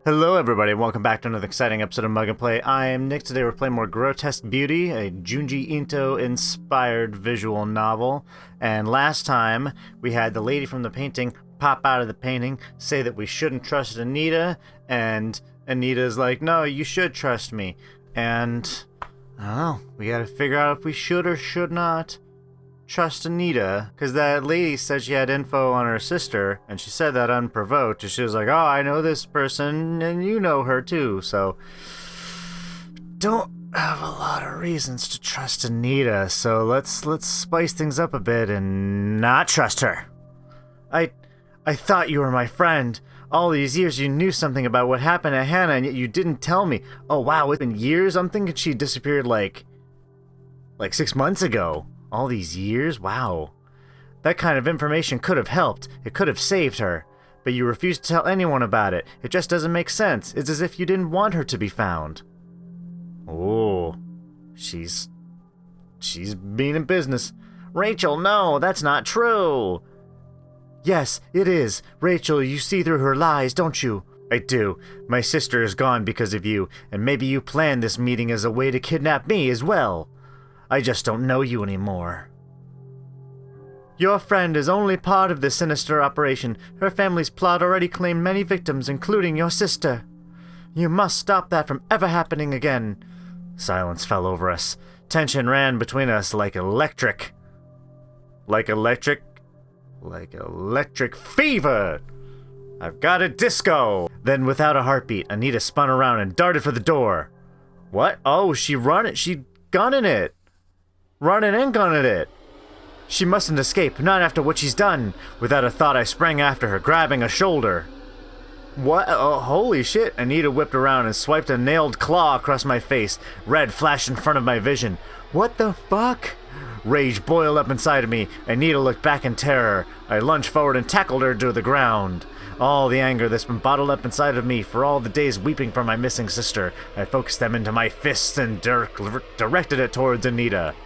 Hello everybody, and welcome back to another exciting episode of Mug and Play. I am Nick. Today we're playing more Grotesque Beauty, a Junji Ito-inspired visual novel. And last time, we had the lady from the painting pop out of the painting, say that we shouldn't trust Anita, and Anita's like, no, you should trust me. And, I don't know, we gotta figure out if we should or should not trust Anita, because that lady said she had info on her sister, and she said that unprovoked, and she was like, oh, I know this person, and you know her too, so don't have a lot of reasons to trust Anita, so let's spice things up a bit and not trust her. I thought you were my friend. All these years you knew something about what happened to Hannah, and yet you didn't tell me. Oh wow, it's been years? I'm thinking she disappeared like 6 months ago. All these years? Wow. That kind of information could have helped. It could have saved her. But you refused to tell anyone about it. It just doesn't make sense. It's as if you didn't want her to be found. Oh. She's being in business. Rachel, no, that's not true. Yes, it is. Rachel, you see through her lies, don't you? I do. My sister is gone because of you, and maybe you planned this meeting as a way to kidnap me as well. I just don't know you anymore. Your friend is only part of this sinister operation. Her family's plot already claimed many victims, including your sister. You must stop that from ever happening again. Silence fell over us. Tension ran between us like electric. Like electric fever! I've got a disco! Then, without a heartbeat, Anita spun around and darted for the door. What? Oh, she gunning it. Running and gunning it. She mustn't escape, not after what she's done. Without a thought, I sprang after her, grabbing a shoulder. What? Oh, holy shit. Anita whipped around and swiped a nailed claw across my face. Red flashed in front of my vision. What the fuck? Rage boiled up inside of me. Anita looked back in terror. I lunged forward and tackled her to the ground. All the anger that's been bottled up inside of me for all the days weeping for my missing sister, I focused them into my fists and directed it towards Anita.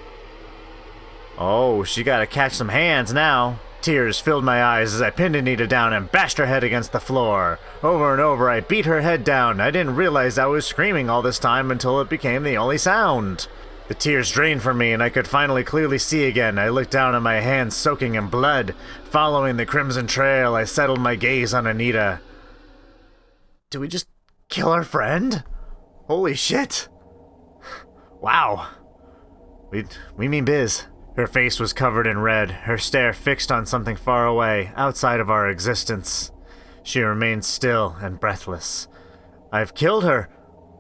Oh, she gotta catch some hands now. Tears filled my eyes as I pinned Anita down and bashed her head against the floor. Over and over, I beat her head down. I didn't realize I was screaming all this time until it became the only sound. The tears drained from me and I could finally clearly see again. I looked down at my hands soaking in blood. Following the crimson trail, I settled my gaze on Anita. Did we just kill our friend? Holy shit. Wow. We mean biz. Her face was covered in red, her stare fixed on something far away, outside of our existence. She remained still and breathless. I've killed her.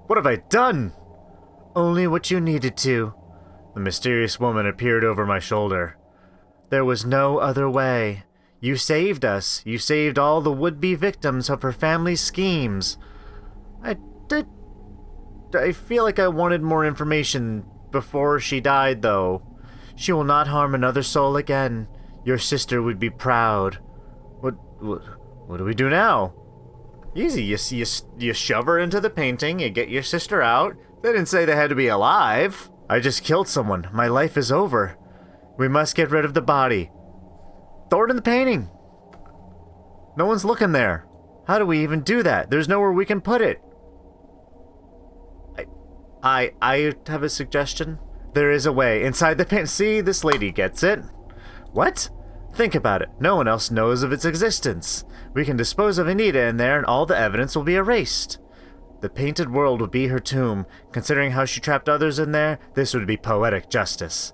What have I done? Only what you needed to. The mysterious woman appeared over my shoulder. There was no other way. You saved us. You saved all the would-be victims of her family's schemes. I feel like I wanted more information before she died, though. She will not harm another soul again. Your sister would be proud. What do we do now? Easy, you shove her into the painting, you get your sister out. They didn't say they had to be alive. I just killed someone. My life is over. We must get rid of the body. Throw it in the painting. No one's looking there. How do we even do that? There's nowhere we can put it. I have a suggestion. There is a way. Inside the paint. See, this lady gets it. What? Think about it. No one else knows of its existence. We can dispose of Anita in there and all the evidence will be erased. The painted world would be her tomb. Considering how she trapped others in there, this would be poetic justice.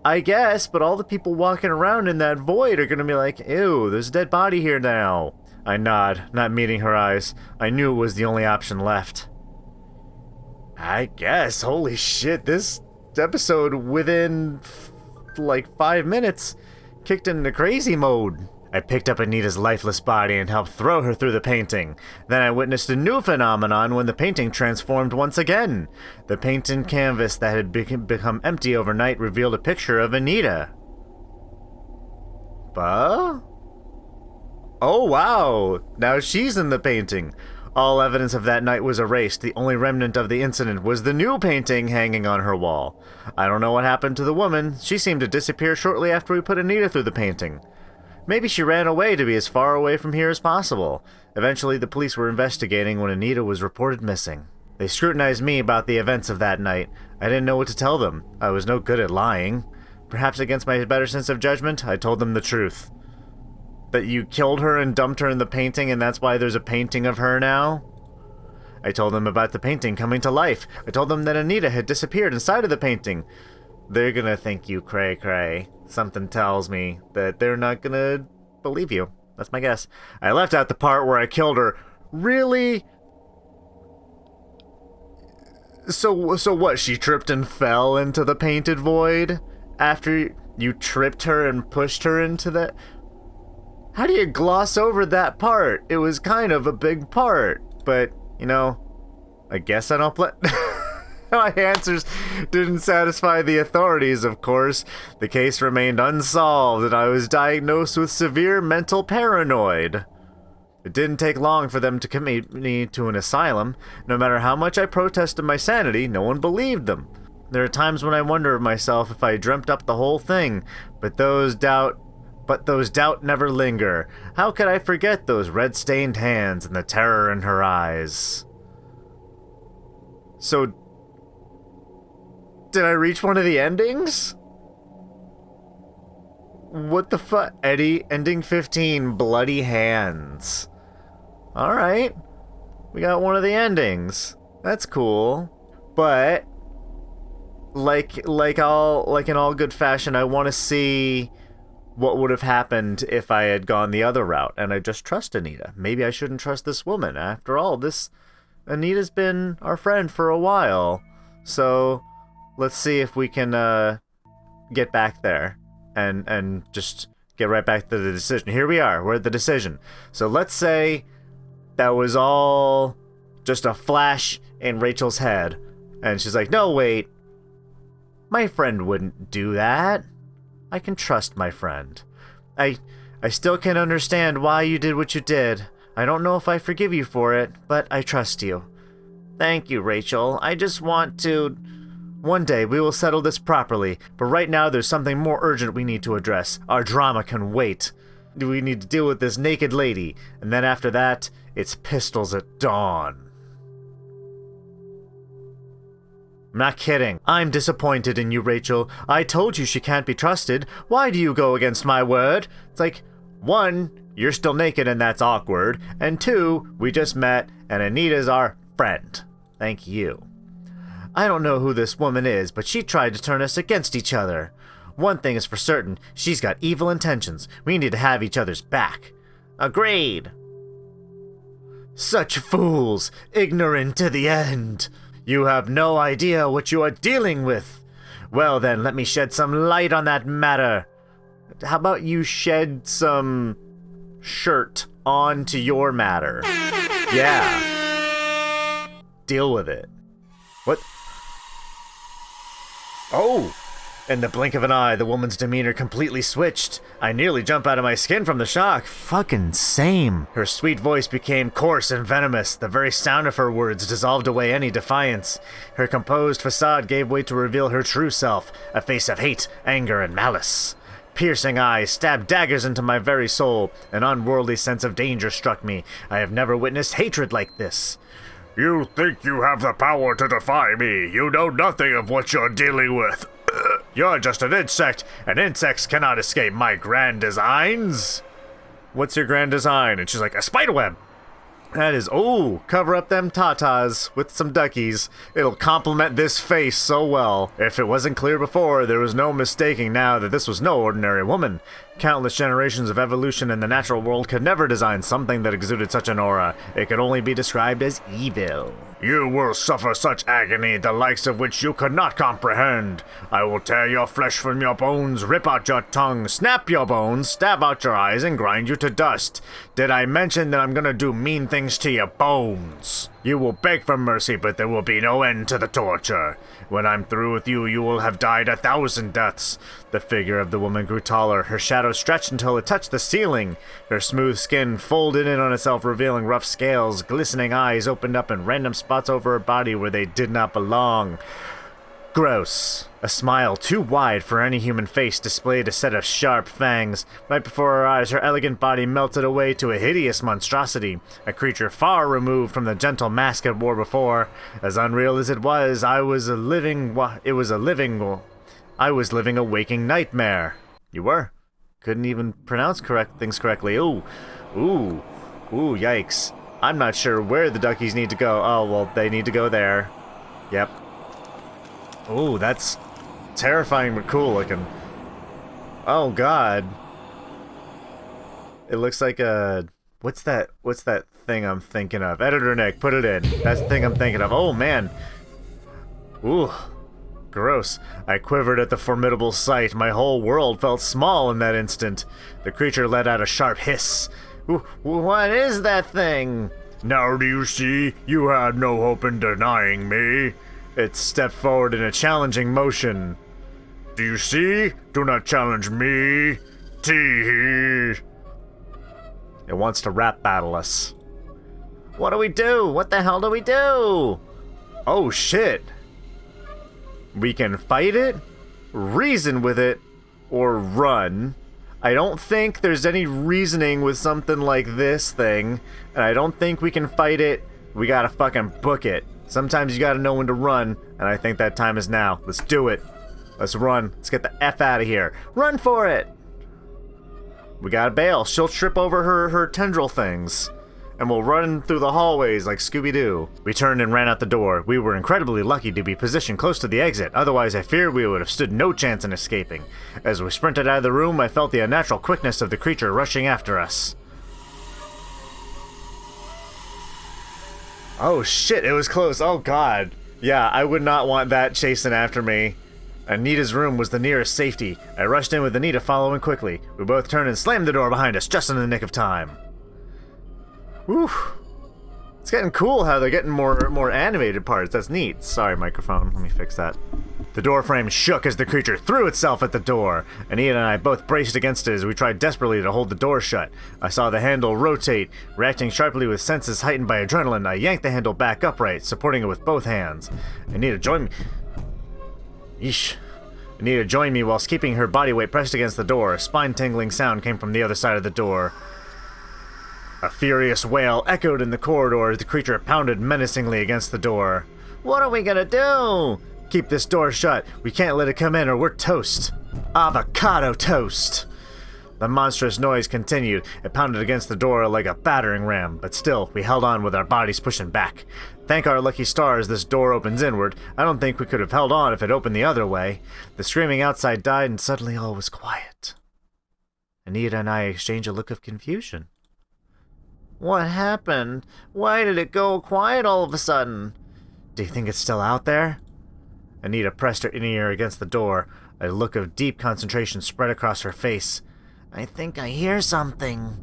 I guess, but all the people walking around in that void are gonna be like, ew, there's a dead body here now. I nod, not meeting her eyes. I knew it was the only option left. I guess. Holy shit, this episode within like 5 minutes kicked into crazy mode. I picked up Anita's lifeless body and helped throw her through the painting. Then I witnessed a new phenomenon when the painting transformed once again. The painted canvas that had become empty overnight revealed a picture of Anita. Oh wow, now she's in the painting. All evidence of that night was erased. The only remnant of the incident was the new painting hanging on her wall. I don't know what happened to the woman. She seemed to disappear shortly after we put Anita through the painting. Maybe she ran away to be as far away from here as possible. Eventually, the police were investigating when Anita was reported missing. They scrutinized me about the events of that night. I didn't know what to tell them. I was no good at lying. Perhaps against my better sense of judgment, I told them the truth. That you killed her and dumped her in the painting, and that's why there's a painting of her now? I told them about the painting coming to life. I told them that Anita had disappeared inside of the painting. They're gonna think you cray-cray. Something tells me that they're not gonna believe you. That's my guess. I left out the part where I killed her. Really? So what? She tripped and fell into the painted void? After you tripped her and pushed her into that? How do you gloss over that part? It was kind of a big part, but, you know, I guess I don't play. My answers didn't satisfy the authorities, of course. The case remained unsolved, and I was diagnosed with severe mental paranoid. It didn't take long for them to commit me to an asylum. No matter how much I protested my sanity, no one believed them. There are times when I wonder of myself if I dreamt up the whole thing, but those doubt never linger. How could I forget those red-stained hands and the terror in her eyes? So, did I reach one of the endings? What the fuck? Eddie, ending 15, bloody hands. Alright. We got one of the endings. That's cool. But, like in all good fashion, I want to see what would have happened if I had gone the other route, and I just trust Anita. Maybe I shouldn't trust this woman. After all, Anita's been our friend for a while. So, let's see if we can, get back there. And just get right back to the decision. Here we are. We're at the decision. So let's say that was all just a flash in Rachel's head. And she's like, no, wait. My friend wouldn't do that. I can trust my friend. I still can't understand why you did what you did. I don't know if I forgive you for it, but I trust you. Thank you, Rachel. I just want to... One day, we will settle this properly, but right now there's something more urgent we need to address. Our drama can wait. We need to deal with this naked lady, and then after that, it's pistols at dawn. I'm not kidding. I'm disappointed in you, Rachel. I told you she can't be trusted. Why do you go against my word? It's like, 1, you're still naked and that's awkward, and 2, we just met, and Anita's our friend. Thank you. I don't know who this woman is, but she tried to turn us against each other. One thing is for certain, she's got evil intentions. We need to have each other's back. Agreed. Such fools, ignorant to the end. You have no idea what you are dealing with. Well then, let me shed some light on that matter. How about you shed some shirt onto your matter? Yeah. Deal with it. What? Oh! In the blink of an eye, the woman's demeanor completely switched. I nearly jumped out of my skin from the shock. Fucking same. Her sweet voice became coarse and venomous. The very sound of her words dissolved away any defiance. Her composed facade gave way to reveal her true self, a face of hate, anger, and malice. Piercing eyes stabbed daggers into my very soul. An unworldly sense of danger struck me. I have never witnessed hatred like this. You think you have the power to defy me. You know nothing of what you're dealing with. You're just an insect, and insects cannot escape my grand designs. What's your grand design? And she's like, a spiderweb. That is, oh, cover up them tatas with some duckies. It'll complement this face so well. If it wasn't clear before, there was no mistaking now that this was no ordinary woman. Countless generations of evolution in the natural world could never design something that exuded such an aura. It could only be described as evil. You will suffer such agony, the likes of which you could not comprehend. I will tear your flesh from your bones, rip out your tongue, snap your bones, stab out your eyes, and grind you to dust. Did I mention that I'm gonna do mean things to your bones? You will beg for mercy, but there will be no end to the torture. When I'm through with you, you will have died 1,000 deaths. The figure of the woman grew taller. Her shadow stretched until it touched the ceiling. Her smooth skin folded in on itself, revealing rough scales. Glistening eyes opened up in random spots over her body where they did not belong. Gross. A smile too wide for any human face displayed a set of sharp fangs. Right before our eyes, her elegant body melted away to a hideous monstrosity, a creature far removed from the gentle mask it wore before. As unreal as it was, I was living a waking nightmare. You were. Couldn't even pronounce things correctly. Ooh, yikes. I'm not sure where the duckies need to go. Oh, well, they need to go there. Yep. Ooh, that's terrifying but cool looking. Oh god. It looks like a... What's that thing I'm thinking of? Editor Nick, put it in. That's the thing I'm thinking of. Oh man. Ooh. Gross. I quivered at the formidable sight. My whole world felt small in that instant. The creature let out a sharp hiss. What is that thing? Now do you see? You had no hope in denying me. It stepped forward in a challenging motion. Do you see? Do not challenge me. Tee-hee. It wants to rap battle us. What do we do? What the hell do we do? Oh shit. We can fight it, reason with it, or run. I don't think there's any reasoning with something like this thing, and I don't think we can fight it. We gotta fucking book it. Sometimes you gotta know when to run, and I think that time is now. Let's do it. Let's run. Let's get the F out of here. Run for it! We gotta bail. She'll trip over her tendril things. And we'll run through the hallways like Scooby-Doo. We turned and ran out the door. We were incredibly lucky to be positioned close to the exit, otherwise I fear we would have stood no chance in escaping. As we sprinted out of the room, I felt the unnatural quickness of the creature rushing after us. Oh shit, it was close. Oh god. Yeah, I would not want that chasing after me. Anita's room was the nearest safety. I rushed in with Anita following quickly. We both turned and slammed the door behind us just in the nick of time. Whew. It's getting cool how they're getting more animated parts. That's neat. Sorry, microphone. Let me fix that. The door frame shook as the creature threw itself at the door. Anita and I both braced against it as we tried desperately to hold the door shut. I saw the handle rotate. Reacting sharply with senses heightened by adrenaline, I yanked the handle back upright, supporting it with both hands. Anita joined me. Yeesh. Anita joined me whilst keeping her body weight pressed against the door. A spine-tingling sound came from the other side of the door. A furious wail echoed in the corridor as the creature pounded menacingly against the door. What are we gonna do? Keep this door shut. We can't let it come in or we're toast. Avocado toast. The monstrous noise continued. It pounded against the door like a battering ram, but still, we held on with our bodies pushing back. Thank our lucky stars this door opens inward. I don't think we could have held on if it opened the other way. The screaming outside died and suddenly all was quiet. Anita and I exchanged a look of confusion. What happened? Why did it go quiet all of a sudden? Do you think it's still out there? Anita pressed her inner ear against the door. A look of deep concentration spread across her face. I think I hear something.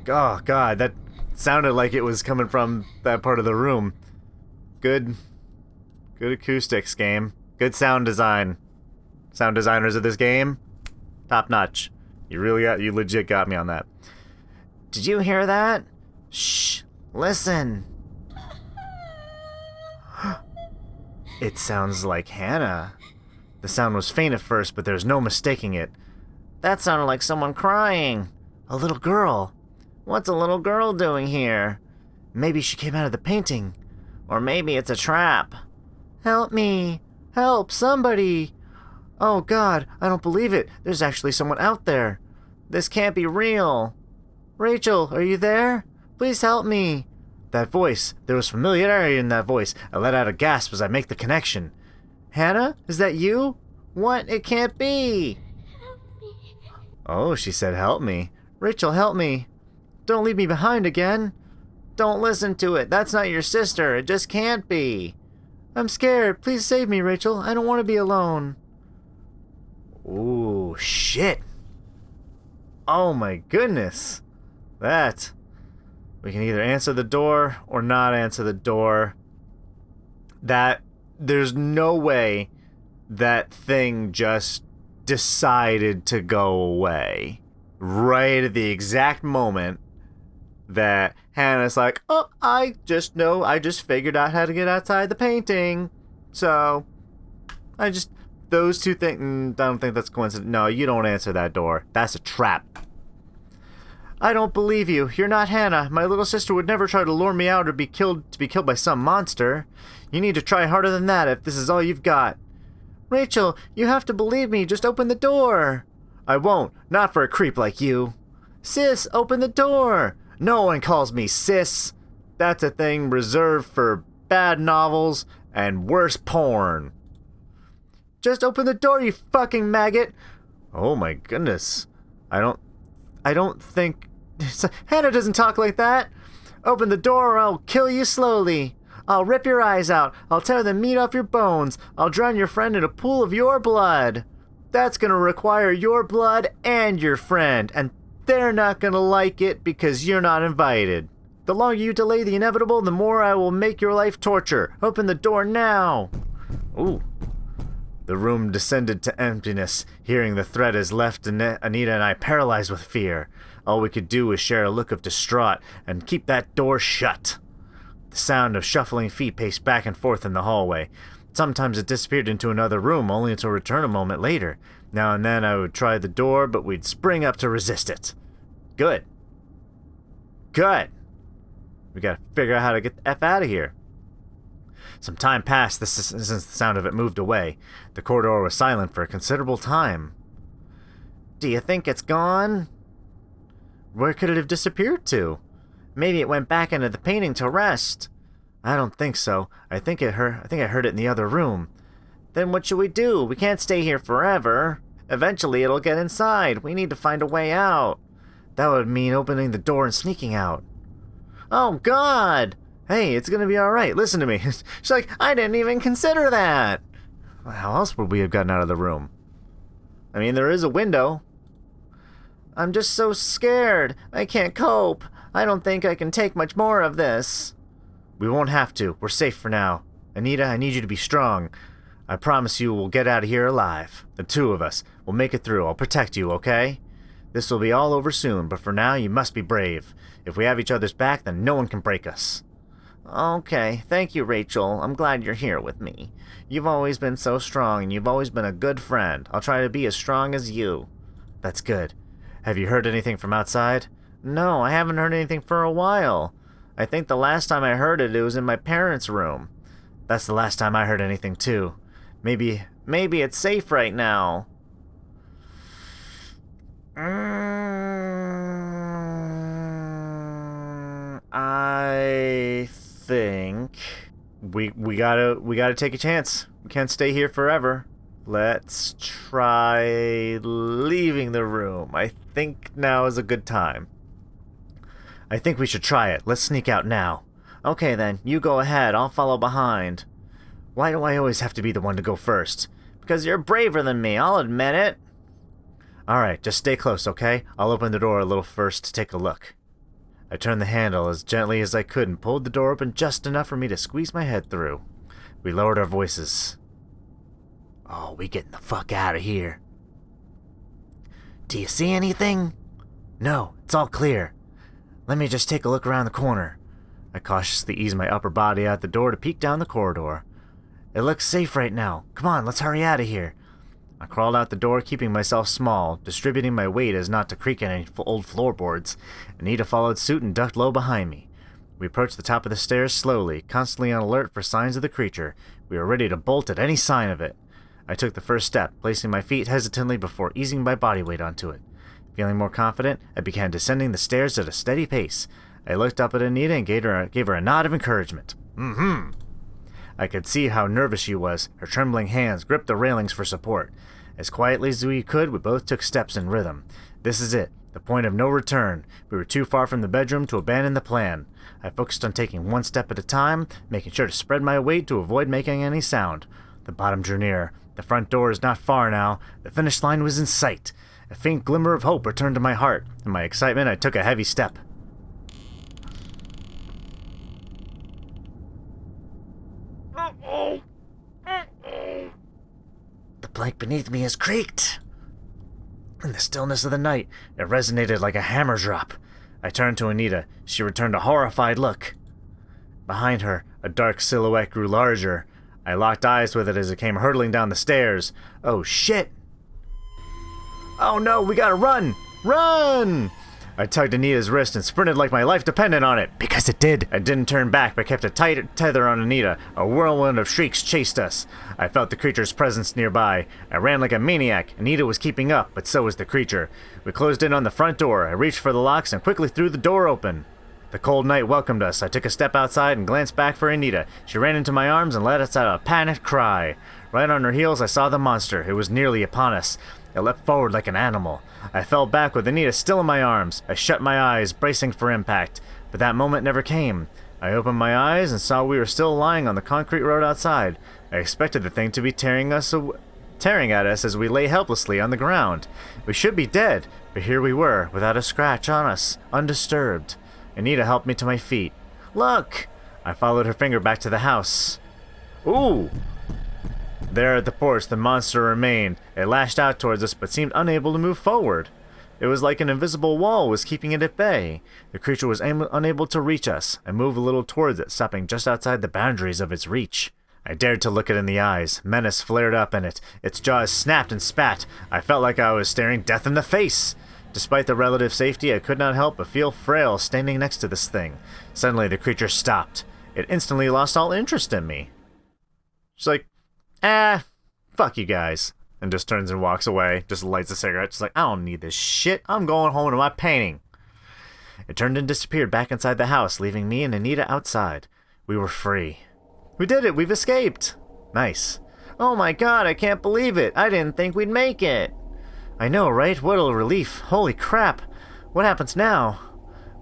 Oh, God, that sounded like it was coming from that part of the room. Good acoustics, game. Good sound design. Sound designers of this game, top notch. You legit got me on that. Did you hear that? Shh, listen. It sounds like Hannah. The sound was faint at first, but there's no mistaking it. That sounded like someone crying. A little girl. What's a little girl doing here? Maybe she came out of the painting. Or maybe it's a trap. Help me. Help, somebody. Oh God, I don't believe it. There's actually someone out there. This can't be real. Rachel, are you there? Please help me. That voice. There was familiarity in that voice. I let out a gasp as I make the connection. Hannah, is that you? What? It can't be. Help me. Oh, she said help me. Rachel, help me. Don't leave me behind again. Don't listen to it. That's not your sister. It just can't be. I'm scared. Please save me, Rachel. I don't want to be alone. Ooh, shit. Oh my goodness. That. We can either answer the door or not answer the door. There's no way that thing just decided to go away. Right at the exact moment that Hannah's like, oh, I just figured out how to get outside the painting. So, those two things, I don't think that's coincidence. No, you don't answer that door. That's a trap. I don't believe you. You're not Hannah. My little sister would never try to lure me out or be killed by some monster. You need to try harder than that if this is all you've got. Rachel, you have to believe me. Just open the door. I won't. Not for a creep like you. Sis, open the door. No one calls me sis. That's a thing reserved for bad novels and worse porn. Just open the door, you fucking maggot. Oh my goodness. I don't think... Hannah doesn't talk like that. Open the door or I'll kill you slowly. I'll rip your eyes out. I'll tear the meat off your bones. I'll drown your friend in a pool of your blood. That's gonna require your blood and your friend, and they're not gonna like it because you're not invited. The longer you delay the inevitable, the more I will make your life torture. Open the door now. Ooh. The room descended to emptiness. Hearing the threat has left Anita and I paralyzed with fear. All we could do was share a look of distraught and keep that door shut. The sound of shuffling feet paced back and forth in the hallway. Sometimes it disappeared into another room, only to return a moment later. Now and then I would try the door, but we'd spring up to resist it. Good. Good. We gotta figure out how to get the F out of here. Some time passed since the sound of it moved away. The corridor was silent for a considerable time. Do you think it's gone? Where could it have disappeared to? Maybe it went back into the painting to rest. I don't think so. I think I heard it in the other room. Then what should we do? We can't stay here forever. Eventually it'll get inside. We need to find a way out. That would mean opening the door and sneaking out. Oh, God! Hey, it's gonna be alright. Listen to me. She's like, I didn't even consider that. How else would we have gotten out of the room? I mean, there is a window. I'm just so scared. I can't cope. I don't think I can take much more of this. We won't have to. We're safe for now. Anita, I need you to be strong. I promise you we'll get out of here alive. The two of us. We'll make it through. I'll protect you, okay? This will be all over soon, but for now you must be brave. If we have each other's back, then no one can break us. Okay, thank you, Rachel. I'm glad you're here with me. You've always been so strong, and you've always been a good friend. I'll try to be as strong as you. That's good. Have you heard anything from outside? No, I haven't heard anything for a while. I think the last time I heard it, it was in my parents' room. That's the last time I heard anything, too. Maybe it's safe right now. I think we gotta take a chance. We can't stay here forever. Let's try leaving the room. I think now is a good time. I think we should try it. Let's sneak out now. Okay then, you go ahead. I'll follow behind. Why do I always have to be the one to go first? Because you're braver than me, I'll admit it. Alright, just stay close, okay? I'll open the door a little first to take a look. I turned the handle as gently as I could and pulled the door open just enough for me to squeeze my head through. We lowered our voices. Oh, we getting the fuck out of here. Do you see anything? No, it's all clear. Let me just take a look around the corner. I cautiously eased my upper body out the door to peek down the corridor. It looks safe right now. Come on, let's hurry out of here. I crawled out the door, keeping myself small, distributing my weight as not to creak any old floorboards. Anita followed suit and ducked low behind me. We approached the top of the stairs slowly, constantly on alert for signs of the creature. We were ready to bolt at any sign of it. I took the first step, placing my feet hesitantly before easing my body weight onto it. Feeling more confident, I began descending the stairs at a steady pace. I looked up at Anita and gave her a nod of encouragement. Mm-hmm. I could see how nervous she was. Her trembling hands gripped the railings for support. As quietly as we could, we both took steps in rhythm. This is it, the point of no return. We were too far from the bedroom to abandon the plan. I focused on taking one step at a time, making sure to spread my weight to avoid making any sound. The bottom drew near. The front door is not far now. The finish line was in sight. A faint glimmer of hope returned to my heart. In my excitement, I took a heavy step. The plank beneath me has creaked. In the stillness of the night, it resonated like a hammer drop. I turned to Anita. She returned a horrified look. Behind her, a dark silhouette grew larger. I locked eyes with it as it came hurtling down the stairs. Oh shit! Oh no, we gotta run! Run! I tugged Anita's wrist and sprinted like my life depended on it, because it did. I didn't turn back, but kept a tight tether on Anita. A whirlwind of shrieks chased us. I felt the creature's presence nearby. I ran like a maniac. Anita was keeping up, but so was the creature. We closed in on the front door. I reached for the locks and quickly threw the door open. The cold night welcomed us. I took a step outside and glanced back for Anita. She ran into my arms and let us out a panicked cry. Right on her heels, I saw the monster. It was nearly upon us. It leapt forward like an animal. I fell back with Anita still in my arms. I shut my eyes, bracing for impact. But that moment never came. I opened my eyes and saw we were still lying on the concrete road outside. I expected the thing to be tearing at us as we lay helplessly on the ground. We should be dead, but here we were, without a scratch on us, undisturbed. Anita helped me to my feet. Look! I followed her finger back to the house. Ooh! There at the porch, the monster remained. It lashed out towards us, but seemed unable to move forward. It was like an invisible wall was keeping it at bay. The creature was unable to reach us. I moved a little towards it, stopping just outside the boundaries of its reach. I dared to look it in the eyes. Menace flared up in it. Its jaws snapped and spat. I felt like I was staring death in the face. Despite the relative safety, I could not help but feel frail standing next to this thing. Suddenly, the creature stopped. It instantly lost all interest in me. She's like, fuck you guys. And just turns and walks away, just lights a cigarette. She's like, I don't need this shit. I'm going home to my painting. It turned and disappeared back inside the house, leaving me and Anita outside. We were free. We did it. We've escaped. Nice. Oh my god, I can't believe it. I didn't think we'd make it. I know, right? What a relief. Holy crap. What happens now?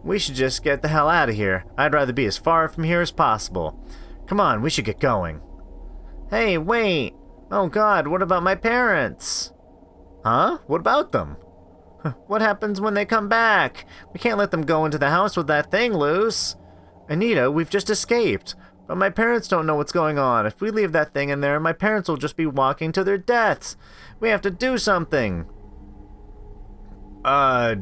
We should just get the hell out of here. I'd rather be as far from here as possible. Come on, we should get going. Hey, wait. Oh god, what about my parents? Huh? What about them? What happens when they come back? We can't let them go into the house with that thing loose. Anita, we've just escaped. But my parents don't know what's going on. If we leave that thing in there, my parents will just be walking to their deaths. We have to do something. Wow,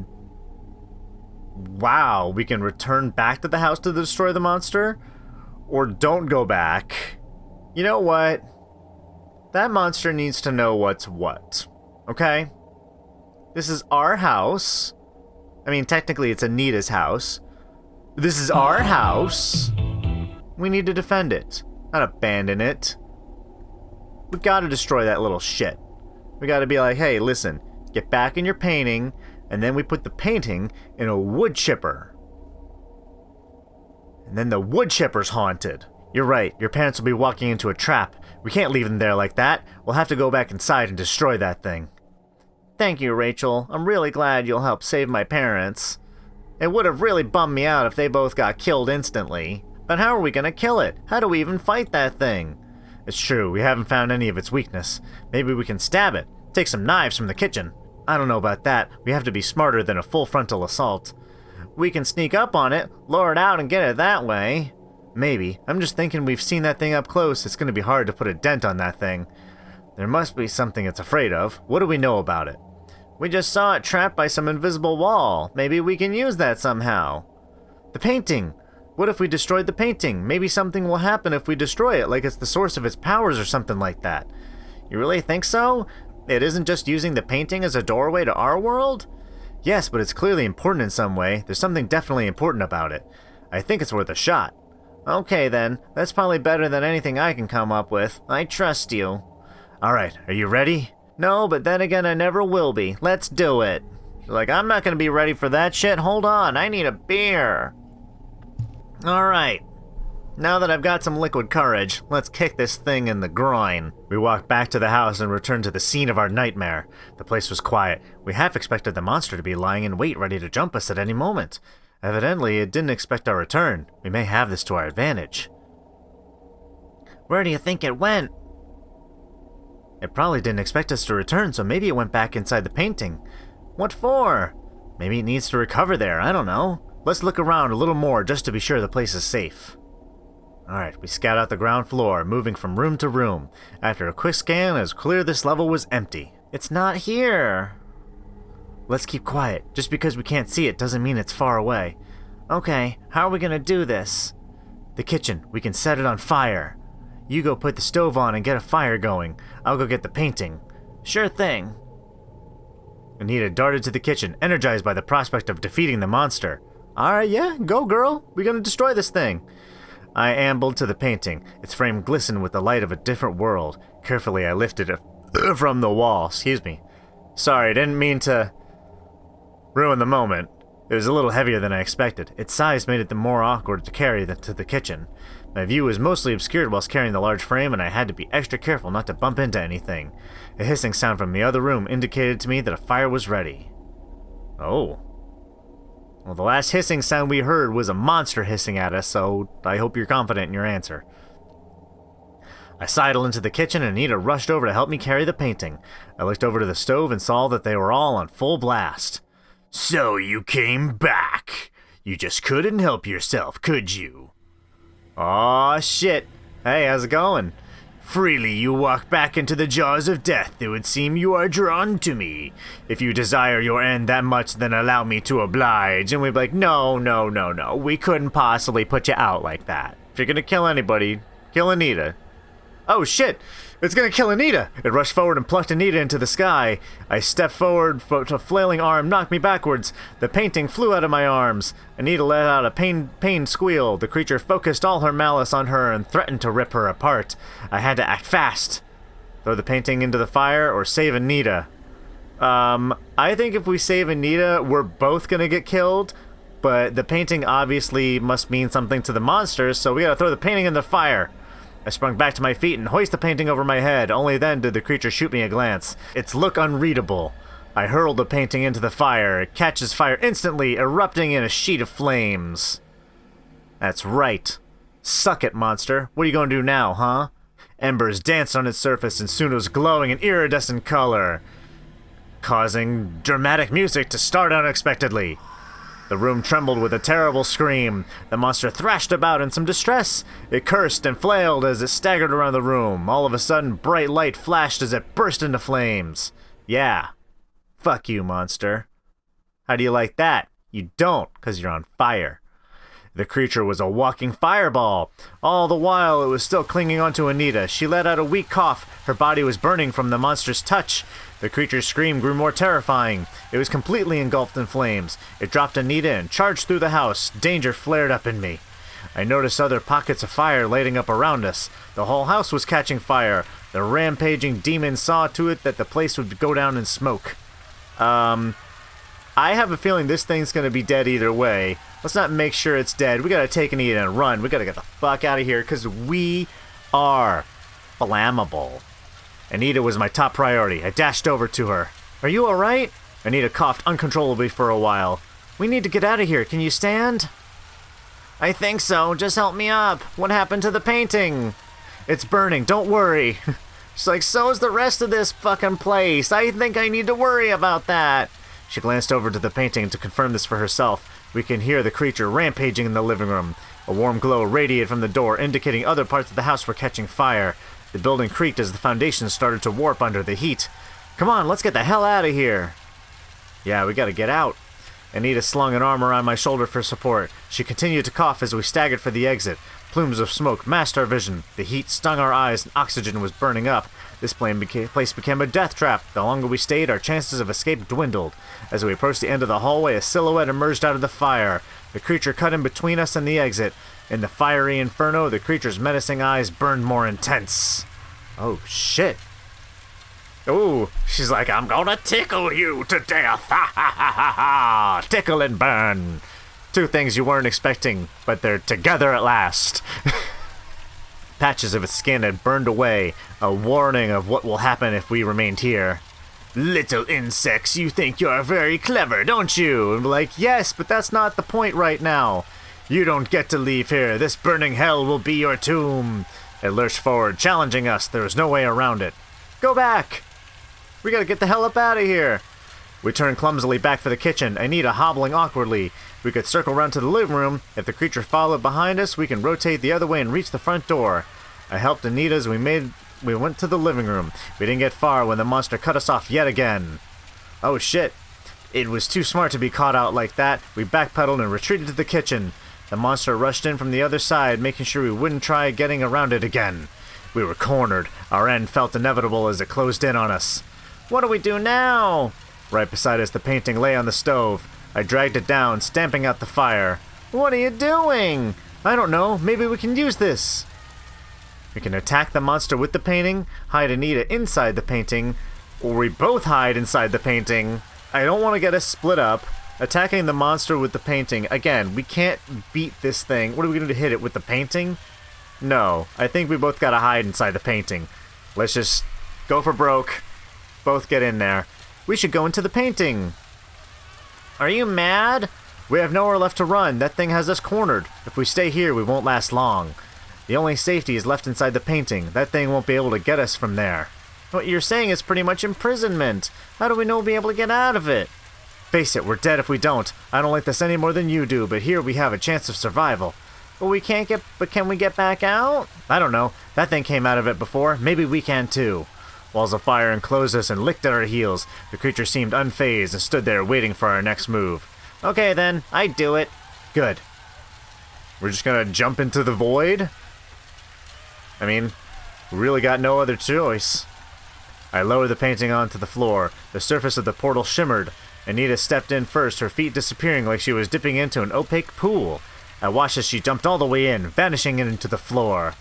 we can return back to the house to destroy the monster? Or don't go back. You know what? That monster needs to know what's what. Okay? This is our house. I mean, technically it's Anita's house. This is our house. We need to defend it, not abandon it. We gotta destroy that little shit. We gotta be like, hey, listen, get back in your painting, and then we put the painting in a wood chipper. And then the wood chipper's haunted. You're right, your parents will be walking into a trap. We can't leave them there like that. We'll have to go back inside and destroy that thing. Thank you, Rachel. I'm really glad you'll help save my parents. It would have really bummed me out if they both got killed instantly. But how are we gonna kill it? How do we even fight that thing? It's true, we haven't found any of its weakness. Maybe we can stab it. Take some knives from the kitchen. I don't know about that. We have to be smarter than a full frontal assault. We can sneak up on it, lure it out, and get it that way. Maybe. I'm just thinking we've seen that thing up close. It's gonna be hard to put a dent on that thing. There must be something it's afraid of. What do we know about it? We just saw it trapped by some invisible wall. Maybe we can use that somehow. The painting! What if we destroyed the painting? Maybe something will happen if we destroy it, like it's the source of its powers or something like that. You really think so? It isn't just using the painting as a doorway to our world? Yes, but it's clearly important in some way. There's something definitely important about it. I think it's worth a shot. Okay then, that's probably better than anything I can come up with. I trust you. Alright, are you ready? No, but then again I never will be. Let's do it. She's like, I'm not gonna be ready for that shit. Hold on, I need a beer. Alright. Now that I've got some liquid courage, let's kick this thing in the groin. We walked back to the house and returned to the scene of our nightmare. The place was quiet. We half expected the monster to be lying in wait ready to jump us at any moment. Evidently, it didn't expect our return. We may have this to our advantage. Where do you think it went? It probably didn't expect us to return, so maybe it went back inside the painting. What for? Maybe it needs to recover there, I don't know. Let's look around a little more just to be sure the place is safe. Alright, we scout out the ground floor, moving from room to room. After a quick scan, it was clear this level was empty. It's not here. Let's keep quiet. Just because we can't see it doesn't mean it's far away. Okay, how are we gonna do this? The kitchen. We can set it on fire. You go put the stove on and get a fire going. I'll go get the painting. Sure thing. Anita darted to the kitchen, energized by the prospect of defeating the monster. Alright, yeah, go girl. We're gonna destroy this thing. I ambled to the painting. Its frame glistened with the light of a different world. Carefully, I lifted it from the wall. Excuse me. Sorry, I didn't mean to ruin the moment. It was a little heavier than I expected. Its size made it more awkward to carry to the kitchen. My view was mostly obscured whilst carrying the large frame, and I had to be extra careful not to bump into anything. A hissing sound from the other room indicated to me that a fire was ready. Oh. Well, the last hissing sound we heard was a monster hissing at us, so I hope you're confident in your answer. I sidled into the kitchen and Anita rushed over to help me carry the painting. I looked over to the stove and saw that they were all on full blast. So you came back. You just couldn't help yourself, could you? Aw, shit. Hey, how's it going? Freely you walk back into the jaws of death, it would seem you are drawn to me. If you desire your end that much, then allow me to oblige. And we'd be like, no, we couldn't possibly put you out like that. If you're gonna kill anybody, kill Anita. Oh shit, it's gonna kill Anita! It rushed forward and plucked Anita into the sky. I stepped forward, but a flailing arm knocked me backwards. The painting flew out of my arms. Anita let out a pained squeal. The creature focused all her malice on her and threatened to rip her apart. I had to act fast. Throw the painting into the fire or save Anita. I think if we save Anita, we're both gonna get killed. But the painting obviously must mean something to the monsters, so we gotta throw the painting in the fire. I sprung back to my feet and hoisted the painting over my head. Only then did the creature shoot me a glance. Its look unreadable. I hurled the painting into the fire. It catches fire instantly, erupting in a sheet of flames. That's right. Suck it, monster. What are you gonna do now, huh? Embers danced on its surface and soon it was glowing in iridescent color, causing dramatic music to start unexpectedly. The room trembled with a terrible scream. The monster thrashed about in some distress. It cursed and flailed as it staggered around the room. All of a sudden, bright light flashed as it burst into flames. Yeah. Fuck you, monster. How do you like that? You don't, 'cause you're on fire. The creature was a walking fireball. All the while, it was still clinging onto Anita. She let out a weak cough. Her body was burning from the monster's touch. The creature's scream grew more terrifying. It was completely engulfed in flames. It dropped Anita and charged through the house. Danger flared up in me. I noticed other pockets of fire lighting up around us. The whole house was catching fire. The rampaging demon saw to it that the place would go down in smoke. I have a feeling this thing's gonna be dead either way. Let's not make sure it's dead. We gotta take Anita and run. We gotta get the fuck out of here because we are flammable. Anita was my top priority. I dashed over to her. Are you alright? Anita coughed uncontrollably for a while. We need to get out of here. Can you stand? I think so. Just help me up. What happened to the painting? It's burning. Don't worry. She's like, so is the rest of this fucking place. I think I need to worry about that. She glanced over to the painting to confirm this for herself. We can hear the creature rampaging in the living room. A warm glow radiated from the door, indicating other parts of the house were catching fire. The building creaked as the foundations started to warp under the heat. Come on, let's get the hell out of here. Yeah, we gotta get out. Anita slung an arm around my shoulder for support. She continued to cough as we staggered for the exit. Plumes of smoke masked our vision. The heat stung our eyes and oxygen was burning up. This place became a death trap. The longer we stayed, our chances of escape dwindled. As we approached the end of the hallway, a silhouette emerged out of the fire. The creature cut in between us and the exit. In the fiery inferno, the creature's menacing eyes burned more intense. Oh, shit. Ooh, she's like, I'm gonna tickle you to death. Ha ha ha ha ha. Tickle and burn. Two things you weren't expecting, but they're together at last. Patches of its skin had burned away, a warning of what will happen if we remained here. Little insects, you think you're very clever, don't you? And we're like, yes, but that's not the point right now. You don't get to leave here. This burning hell will be your tomb. It lurched forward, challenging us. There was no way around it. Go back! We gotta get the hell up out of here. We turned clumsily back for the kitchen, Anita hobbling awkwardly. We could circle around to the living room. If the creature followed behind us, we can rotate the other way and reach the front door. I helped Anita as we went to the living room. We didn't get far when the monster cut us off yet again. Oh shit. It was too smart to be caught out like that. We backpedaled and retreated to the kitchen. The monster rushed in from the other side, making sure we wouldn't try getting around it again. We were cornered. Our end felt inevitable as it closed in on us. What do we do now? Right beside us, the painting lay on the stove. I dragged it down, stamping out the fire. What are you doing? I don't know. Maybe we can use this. We can attack the monster with the painting, hide Anita inside the painting, or we both hide inside the painting. I don't want to get us split up. Attacking the monster with the painting. Again, we can't beat this thing. What are we going to do to hit it with the painting? No. I think we both got to hide inside the painting. Let's just go for broke. Both get in there. We should go into the painting. Are you mad? We have nowhere left to run. That thing has us cornered. If we stay here, we won't last long. The only safety is left inside the painting. That thing won't be able to get us from there. What you're saying is pretty much imprisonment. How do we know we'll be able to get out of it? Face it, we're dead if we don't. I don't like this any more than you do, but here we have a chance of survival. But can we get back out? I don't know. That thing came out of it before. Maybe we can too. Walls of fire enclosed us and licked at our heels. The creature seemed unfazed and stood there waiting for our next move. Okay then, I'd do it. Good. We're just gonna jump into the void? I mean, we really got no other choice. I lowered the painting onto the floor. The surface of the portal shimmered. Anita stepped in first, her feet disappearing like she was dipping into an opaque pool. I watched as she jumped all the way in, vanishing into the floor.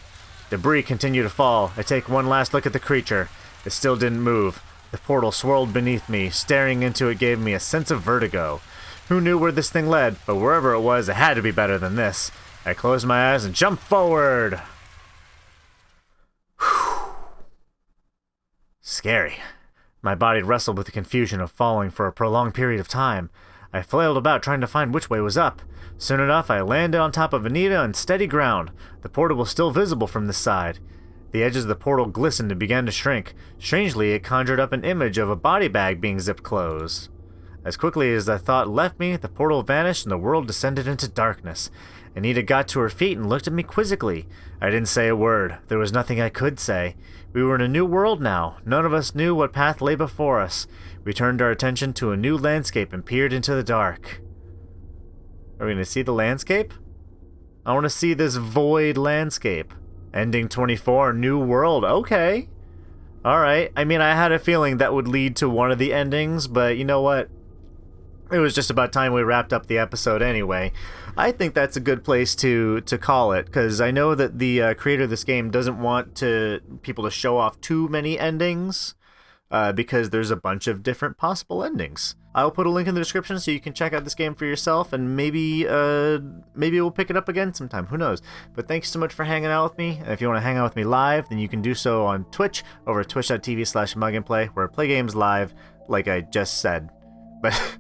Debris continued to fall. I take one last look at the creature. It still didn't move. The portal swirled beneath me. Staring into it gave me a sense of vertigo. Who knew where this thing led, but wherever it was, it had to be better than this. I closed my eyes and jumped forward. Whew. Scary. My body wrestled with the confusion of falling for a prolonged period of time. I flailed about trying to find which way was up. Soon enough, I landed on top of Anita on steady ground. The portal was still visible from this side. The edges of the portal glistened and began to shrink. Strangely, it conjured up an image of a body bag being zipped closed. As quickly as the thought left me, the portal vanished and the world descended into darkness. Anita got to her feet and looked at me quizzically. I didn't say a word. There was nothing I could say. We were in a new world now. None of us knew what path lay before us. We turned our attention to a new landscape and peered into the dark. Are we going to see the landscape? I want to see this void landscape. Ending 24, new world. Okay. Alright. I mean, I had a feeling that would lead to one of the endings, but you know what? It was just about time we wrapped up the episode anyway. I think that's a good place to call it, because I know that the creator of this game doesn't want people to show off too many endings, because there's a bunch of different possible endings. I'll put a link in the description so you can check out this game for yourself, and maybe we'll pick it up again sometime. Who knows? But thanks so much for hanging out with me. And if you want to hang out with me live, then you can do so on Twitch over at twitch.tv/mugandplay, where I play games live, like I just said. But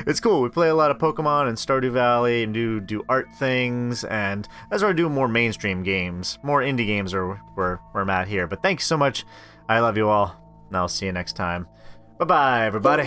it's cool. We play a lot of Pokemon and Stardew Valley and do art things, and that's where I do more mainstream games. More indie games are where I'm at here. But thanks so much. I love you all, and I'll see you next time. Bye-bye, everybody.